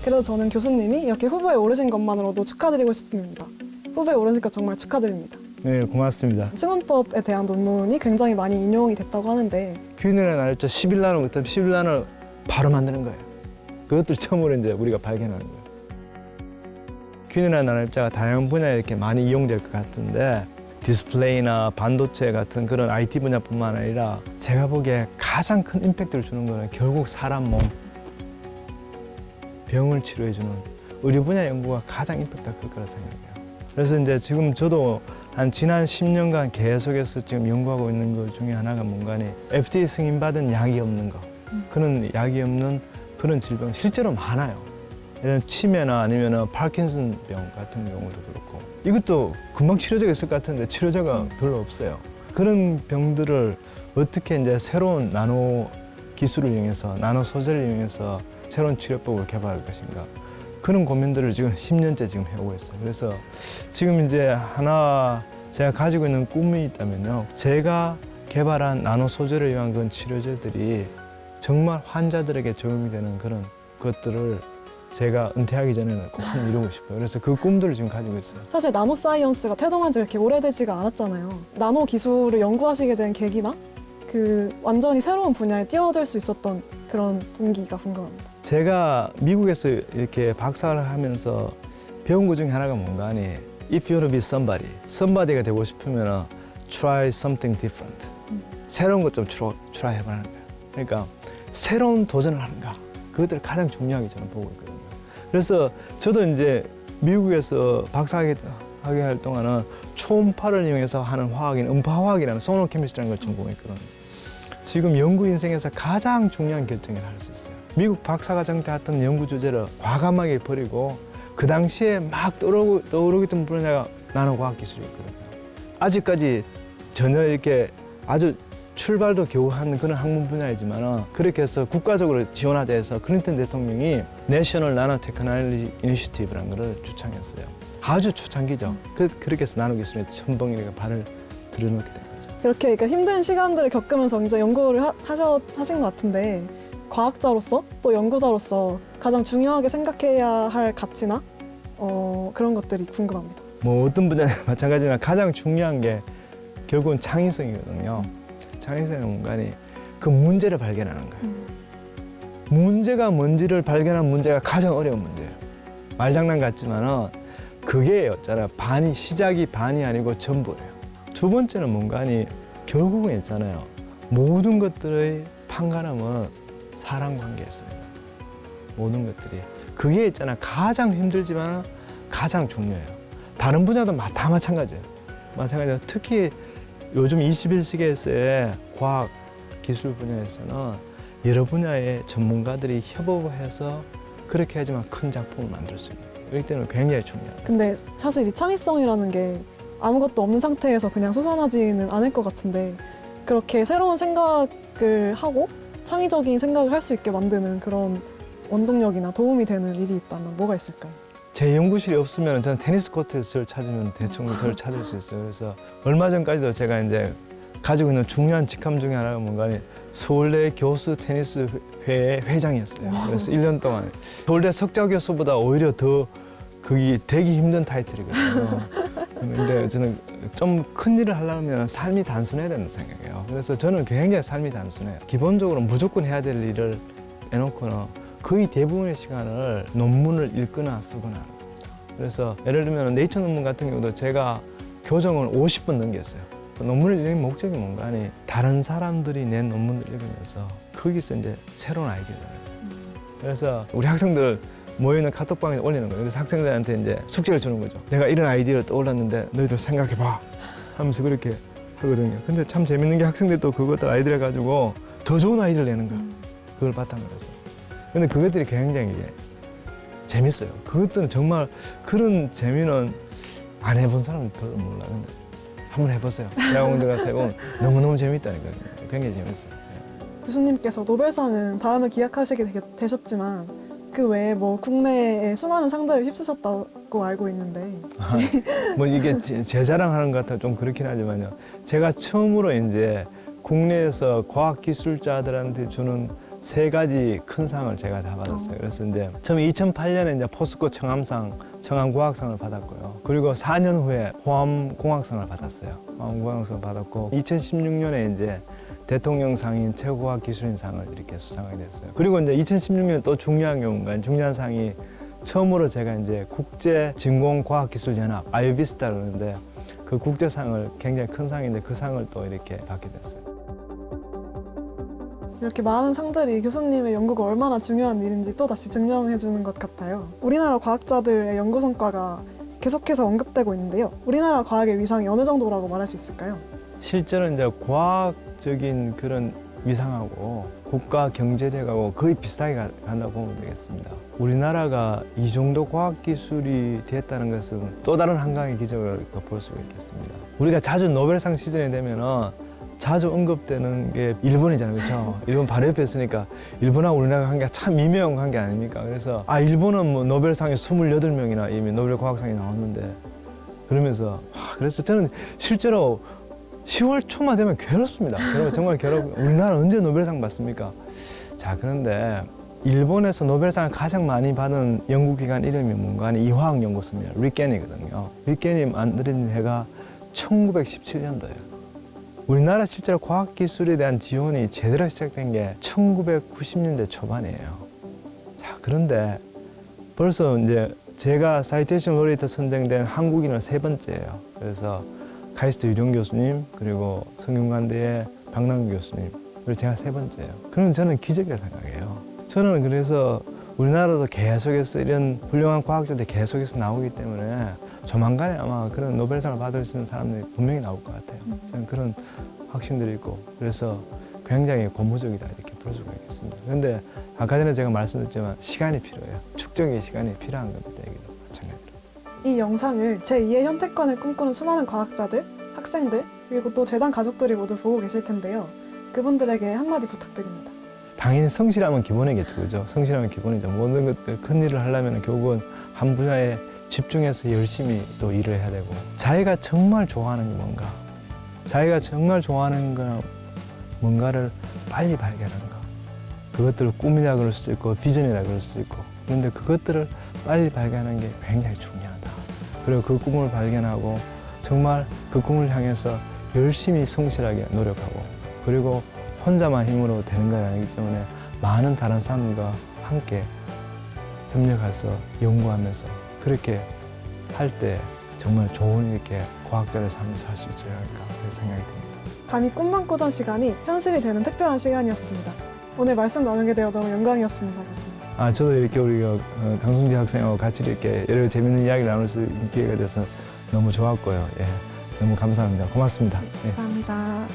그래서 저는 교수님이 이렇게 후보에 오르신 것만으로도 축하드리고 싶습니다. 후보에 오르니까 정말 축하드립니다. 네, 고맙습니다. 승원법에 대한 논문이 굉장히 많이 인용이 됐다고 하는데 균일한 날짜 10일 그때 10일 날을 바로 만드는 거예요. 그것들 처음으로 이제 우리가 발견하는 거예요. 균일한 날짜가 다양한 분야에 이렇게 많이 이용될 것 같은데 디스플레이나 반도체 같은 그런 IT 분야뿐만 아니라 제가 보기에 가장 큰 임팩트를 주는 거는 결국 사람 몸, 병을 치료해주는 의료 분야 연구가 가장 임팩트가 클 거라 생각해요. 그래서 이제 지금 저도 한 지난 10년간 계속해서 지금 연구하고 있는 것 중에 하나가 뭔가니 FDA 승인받은 약이 없는 거, 그런 약이 없는 그런 질병 실제로 많아요. 예를 들면 치매나 아니면 파킨슨병 같은 경우도 그렇고 이것도 금방 치료제가 있을 것 같은데 치료제가 별로 없어요. 그런 병들을 어떻게 이제 새로운 나노 기술을 이용해서 나노 소재를 이용해서 새로운 치료법을 개발할 것인가 그런 고민들을 지금 10년째 지금 해오고 있어요. 그래서 지금 이제 하나 제가 가지고 있는 꿈이 있다면요. 제가 개발한 나노 소재를 이용한 그런 치료제들이 정말 환자들에게 적용이 되는 그런 것들을 제가 은퇴하기 전에는 꼭 한번 이루고 싶어요. 그래서 그 꿈들을 지금 가지고 있어요. 사실 나노 사이언스가 태동한 지 그렇게 오래되지가 않았잖아요. 나노 기술을 연구하시게 된 계기나 그 완전히 새로운 분야에 뛰어들 수 있었던 그런 동기가 궁금합니다. 제가 미국에서 이렇게 박사를 하면서 배운 것 중에 하나가 뭔가 하니 If you want to be somebody, somebody가 되고 싶으면 try something different. 새로운 것 좀 try 해보라는 거예요. 그러니까 새로운 도전을 하는가. 그것들을 가장 중요하게 저는 보고 있거든요. 그래서 저도 이제 미국에서 박사하게 할 동안은 초음파를 이용해서 하는 화학인 음파화학이라는 소노 케미스트라는 걸 전공했거든요. 지금 연구 인생에서 가장 중요한 결정을 할 수 있어요. 미국 박사과정 때 했던 연구 주제를 과감하게 버리고 그 당시에 막 떠오르던 분야가 나노과학 기술이었거든요. 아직까지 전혀 이렇게 아주 출발도 겨우 한 그런 학문 분야이지만 그렇게 해서 국가적으로 지원하자 해서 클린턴 대통령이 내셔널 나노 테크놀로지 이니셔티브라는 걸 주창했어요. 아주 초창기죠. 그렇게 해서 나노 기술에 천봉이가 발을 들여놓게 된 거죠. 이렇게 그러니까 힘든 시간들을 겪으면서 굉장히 연구를 하신 것 같은데 과학자로서 또 연구자로서 가장 중요하게 생각해야 할 가치나 그런 것들이 궁금합니다. 뭐 어떤 분야나 마찬가지지만 가장 중요한 게 결국은 창의성이거든요. 창의성의 뭔가니 그 문제를 발견하는 거예요. 문제가 뭔지를 발견한 문제가 가장 어려운 문제예요. 말장난 같지만은 그게 있잖아요. 시작이 반이 아니고 전부래요. 두 번째는 뭔가니 결국은 있잖아요. 모든 것들의 판가름은 사람 관계였어요. 모든 것들이. 그게 있잖아요. 가장 힘들지만 가장 중요해요. 다른 분야도 다 마찬가지예요. 마찬가지로 특히 요즘 21세기에서의 과학 기술 분야에서는 여러 분야의 전문가들이 협업해서 그렇게 하지만 큰 작품을 만들 수 있는 그렇기 때문에 굉장히 중요합니다. 근데 사실 이 창의성이라는 게 아무것도 없는 상태에서 그냥 솟아나지는 않을 것 같은데 그렇게 새로운 생각을 하고 창의적인 생각을 할 수 있게 만드는 그런 원동력이나 도움이 되는 일이 있다면 뭐가 있을까요? 제 연구실이 없으면 저는 테니스 코트에서 저를 찾으면 대충 저를 찾을 수 있어요. 그래서 얼마 전까지도 제가 이제 가지고 있는 중요한 직함 중에 하나가 뭔가 서울대 교수 테니스 회의 회장이었어요. 그래서 1년 동안 서울대 석좌 교수보다 오히려 더 그게 되기 힘든 타이틀이거든요. 근데 저는 좀 큰 일을 하려면 삶이 단순해야 된다고 생각해요. 그래서 저는 굉장히 삶이 단순해요. 기본적으로 무조건 해야 될 일을 해놓고는 거의 대부분의 시간을 논문을 읽거나 쓰거나 하는 거예요. 그래서 예를 들면 네이처 논문 같은 경우도 제가 교정을 50번 넘겼어요. 논문을 읽는 목적이 뭔가 하니 다른 사람들이 낸 논문을 읽으면서 거기서 이제 새로운 아이디어를 내요. 그래서 우리 학생들 모여있는 카톡방에 올리는 거예요. 그래서 학생들한테 이제 숙제를 주는 거죠. 내가 이런 아이디어를 떠올랐는데 너희들 생각해봐 하면서 그렇게 하거든요. 근데 참 재밌는 게 학생들도 그것들 아이디어를 가지고 더 좋은 아이디어를 내는 거예요. 그걸 바탕으로 해서. 근데 그것들이 굉장히 이제 재밌어요. 그것들은 정말 그런 재미는 안 해본 사람은 별로 몰라. 근데 한번 해보세요. 대학원 들어가서 해보면 너무너무 재밌다니까요. 굉장히 재밌어요. 교수님께서 노벨상은 다음을 기약하시게 되셨지만 그 외에 뭐 국내에 수많은 상들을 휩쓰셨다고 알고 있는데 뭐 이게 제 자랑하는 것 같아 좀 그렇긴 하지만요. 제가 처음으로 이제 국내에서 과학기술자들한테 주는 3가지 큰 상을 제가 다 받았어요. 그래서 이제 처음에 2008년에 이제 포스코 청암상, 청암공학상을 받았고요. 그리고 4년 후에 호암공학상을 받았어요. 호암공학상을 받았고 2016년에 이제 대통령상인 최고과학기술인상을 이렇게 수상하게 됐어요. 그리고 이제 2016년에 또 중요한 경우가 중요한 상이 처음으로 제가 이제 국제진공과학기술연합 아유비스타 그러는데 그 국제상을 굉장히 큰 상인데 그 상을 또 이렇게 받게 됐어요. 이렇게 많은 상들이 교수님의 연구가 얼마나 중요한 일인지 또다시 증명해 주는 것 같아요. 우리나라 과학자들의 연구 성과가 계속해서 언급되고 있는데요. 우리나라 과학의 위상이 어느 정도라고 말할 수 있을까요? 실제로 이제 과학적인 그런 위상하고 국가 경제력하고 거의 비슷하게 간다고 보면 되겠습니다. 우리나라가 이 정도 과학기술이 됐다는 것은 또 다른 한강의 기적을 볼 수가 있겠습니다. 우리가 자주 노벨상 시즌이 되면은 자주 언급되는 게 일본이잖아요, 그렇죠? 일본 바로 옆에 있으니까 일본하고 우리나라 관계가 참 미묘한 관계 아닙니까? 그래서 일본은 뭐 노벨상에 28명이나 이미 노벨 과학상이 나왔는데 그러면서 그래서 저는 실제로 10월 초만 되면 괴롭습니다. 정말 우리나라 언제 노벨상 받습니까? 자, 그런데 일본에서 노벨상을 가장 많이 받은 연구기관 이름이 뭔가 하니 이화학연구소입니다. 리켄이거든요. 리켄이 만든 해가 1917년도예요. 우리나라 실제로 과학기술에 대한 지원이 제대로 시작된 게 1990년대 초반이에요. 자, 그런데 벌써 이제 제가 사이테이션 로레이트 선정된 한국인은 3번째예요. 그래서 카이스트 유령 교수님, 그리고 성균관대의 박남규 교수님, 그리고 제가 3번째예요. 그럼 저는 기적이라 생각해요. 저는 그래서 우리나라도 계속해서 이런 훌륭한 과학자들이 계속해서 나오기 때문에 조만간에 아마 그런 노벨상을 받을 수 있는 사람들이 분명히 나올 것 같아요. 저는 그런 확신들이 있고 그래서 굉장히 고무적이다 이렇게 볼 수가 있겠습니다. 그런데 아까 전에 제가 말씀드렸지만 시간이 필요해요. 축적의 시간이 필요한 겁니다. 여기도 마찬가지로. 이 영상을 제2의 현태권을 꿈꾸는 수많은 과학자들, 학생들, 그리고 또 재단 가족들이 모두 보고 계실 텐데요. 그분들에게 한마디 부탁드립니다. 당연히 성실하면 기본이겠죠, 그죠? 성실하면 기본이죠. 모든 것들 큰 일을 하려면 결국은 한 분야에 집중해서 열심히 또 일을 해야 되고 자기가 정말 좋아하는 게 뭔가 자기가 정말 좋아하는 거 뭔가를 빨리 발견하는 거 그것들을 꿈이라 그럴 수도 있고 비전이라 그럴 수도 있고 그런데 그것들을 빨리 발견하는 게 굉장히 중요하다. 그리고 그 꿈을 발견하고 정말 그 꿈을 향해서 열심히 성실하게 노력하고 그리고 혼자만 힘으로 되는 건 아니기 때문에 많은 다른 사람들과 함께 협력해서 연구하면서 그렇게 할 때 정말 좋은 이렇게 과학자의 삶을 살 수 있지 않을까 그런 생각이 듭니다. 감히 꿈만 꾸던 시간이 현실이 되는 특별한 시간이었습니다. 오늘 말씀 나누게 되어 너무 영광이었습니다, 교수님. 저도 이렇게 우리가 강승지 학생하고 같이 이렇게 여러 재밌는 이야기를 나눌 수 있는 기회가 돼서 너무 좋았고요. 예, 너무 감사합니다. 고맙습니다. 예. 감사합니다.